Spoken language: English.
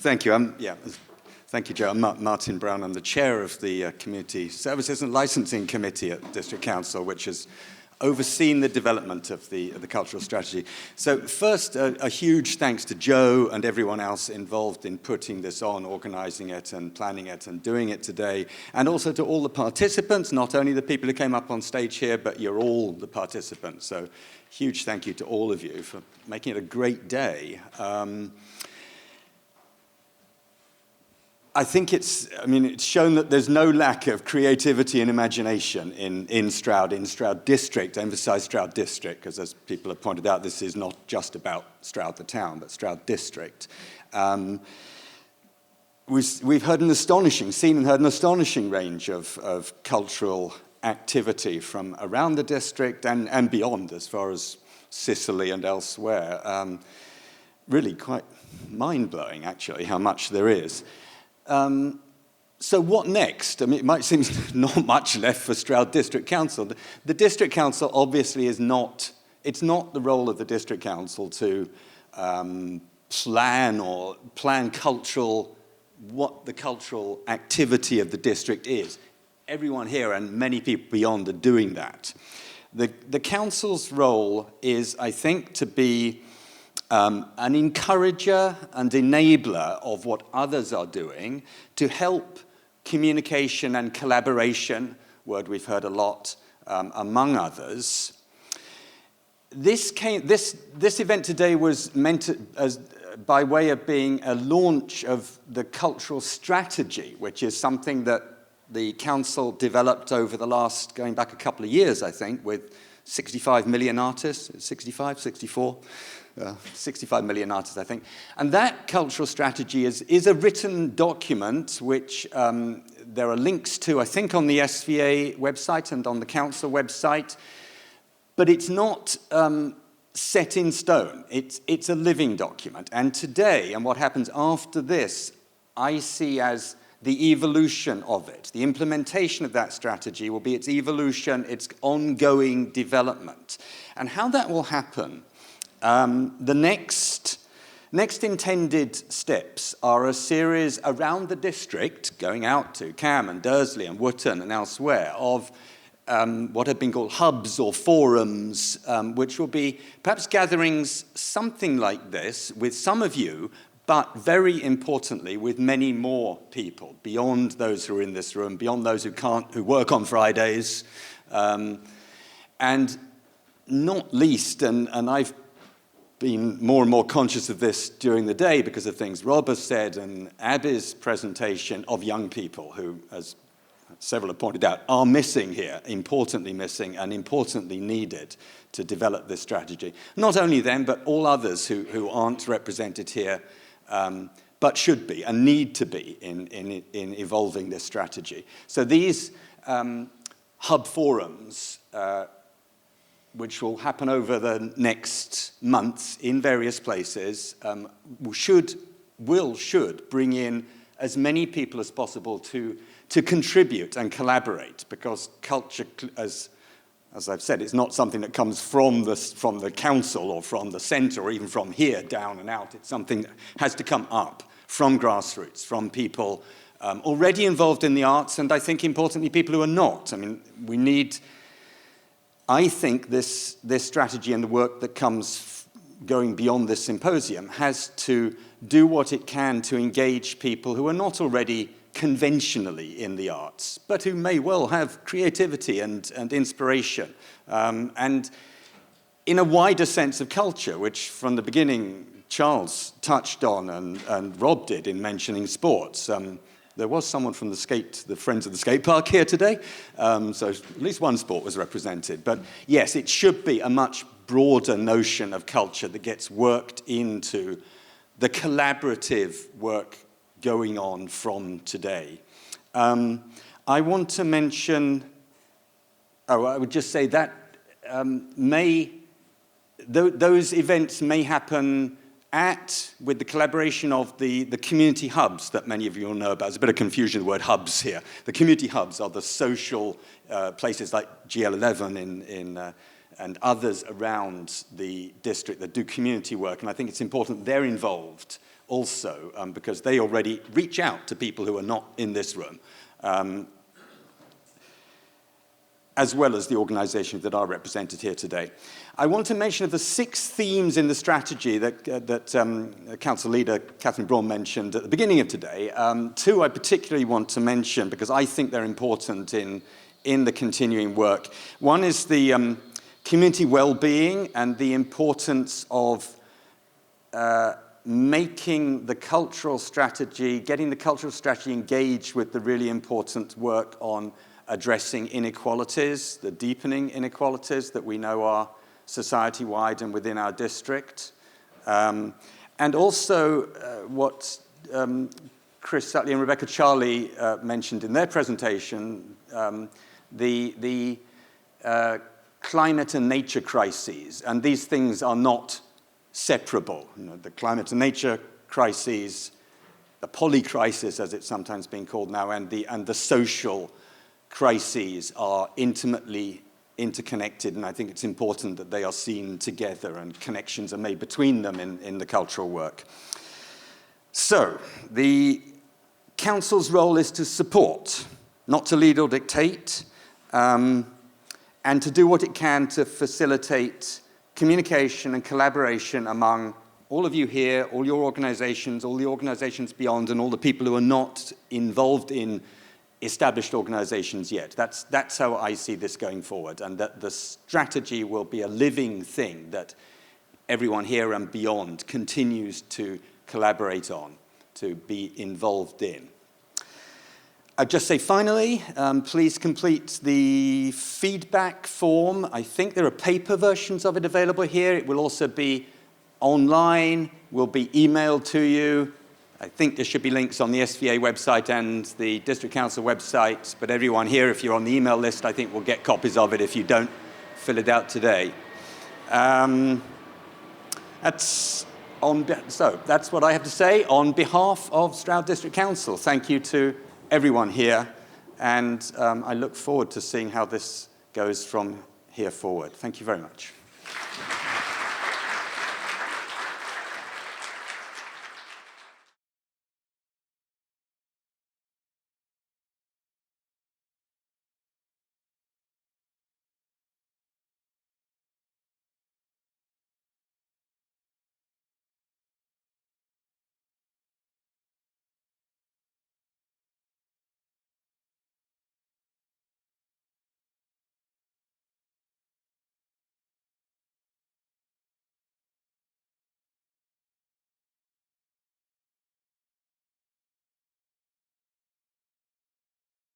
Thank you. Thank you, Joe. I'm Martin Brown. I'm the chair of the Community Services and Licensing Committee at District Council, which has overseen the development of the cultural strategy. So first, a huge thanks to Joe and everyone else involved in putting this on, organising it and planning it and doing it today, and also to all the participants, not only the people who came up on stage here, but you're all the participants. So huge thank you to all of you for making it a great day. I think it's shown that there's no lack of creativity and imagination in Stroud District. I emphasize Stroud District, because as people have pointed out, this is not just about Stroud the town, but Stroud District. We've heard seen and heard an astonishing range of cultural activity from around the district and beyond, as far as Sicily and elsewhere. Really quite mind-blowing, actually, how much there is. So what next? I mean, it might seem not much left for Stroud District Council. The District Council obviously it's not the role of the District Council to plan what the cultural activity of the district is. Everyone here and many people beyond are doing that. The Council's role is, I think, to be an encourager and enabler of what others are doing to help communication and collaboration, word we've heard a lot, among others. This event today was meant by way of being a launch of the cultural strategy, which is something that the council developed over the last, going back a couple of years, I think, with 65 million artists, 65, 64? 65 million artists, I think. And that cultural strategy is a written document which there are links to, I think, on the SVA website and on the council website. But it's not set in stone. It's a living document. And today, and what happens after this, I see as the evolution of it. The implementation of that strategy will be its evolution, its ongoing development. And how that will happen, the next intended steps are a series around the district, going out to Cam and Dursley and Wootton and elsewhere, of what have been called hubs or forums, which will be perhaps gatherings something like this with some of you, but very importantly with many more people, beyond those who are in this room, beyond those who work on Fridays, and not least, and I've been more and more conscious of this during the day because of things Rob has said and Abby's presentation, of young people who, as several have pointed out, are missing here, importantly missing and importantly needed to develop this strategy. Not only them, but all others who aren't represented here, but should be and need to be in evolving this strategy. So these hub forums, which will happen over the next months in various places, should bring in as many people as possible to contribute and collaborate, because culture, as I've said, it's not something that comes from the council or from the centre or even from here down and out. It's something that has to come up from grassroots, from people already involved in the arts, and I think importantly people who are not. I mean, we need, I think this strategy and the work that comes going beyond this symposium has to do what it can to engage people who are not already conventionally in the arts, but who may well have creativity and inspiration, and in a wider sense of culture, which from the beginning Charles touched on and Rob did in mentioning sports. There was someone from the Friends of the Skate Park here today, so at least one sport was represented. But yes, it should be a much broader notion of culture that gets worked into the collaborative work going on from today. I want to mention, I would just say that those events may happen with the collaboration of the community hubs that many of you will know about. There's a bit of confusion with the word hubs here. The community hubs are the social places like GL11 and others around the district that do community work, and I think it's important they're involved also, because they already reach out to people who are not in this room, as well as the organisations that are represented here today. I want to mention the 6 themes in the strategy that Council Leader Catherine Braun mentioned at the beginning of today. 2 I particularly want to mention because I think they're important in the continuing work. One is the community well-being and the importance of making the cultural strategy, getting the cultural strategy engaged with the really important work on addressing inequalities, the deepening inequalities that we know are society-wide and within our district. And also what Chris Sutley and Rebecca Charlie mentioned in their presentation, the climate and nature crises. And these things are not separable. You know, the climate and nature crises, the poly-crisis, as it's sometimes been called now, and the social crises are intimately interconnected, and I think it's important that they are seen together and connections are made between them in the cultural work. So, the Council's role is to support, not to lead or dictate, and to do what it can to facilitate communication and collaboration among all of you here, all your organizations, all the organizations beyond, and all the people who are not involved in established organizations yet. That's how I see this going forward, and that the strategy will be a living thing that everyone here and beyond continues to collaborate on, to be involved in. I'd just say finally, please complete the feedback form. I think there are paper versions of it available here. It will also be online, will be emailed to you. I think there should be links on the SVA website and the District Council website, but everyone here, if you're on the email list, I think will get copies of it if you don't fill it out today. So that's what I have to say on behalf of Stroud District Council. Thank you to everyone here, and I look forward to seeing how this goes from here forward. Thank you very much.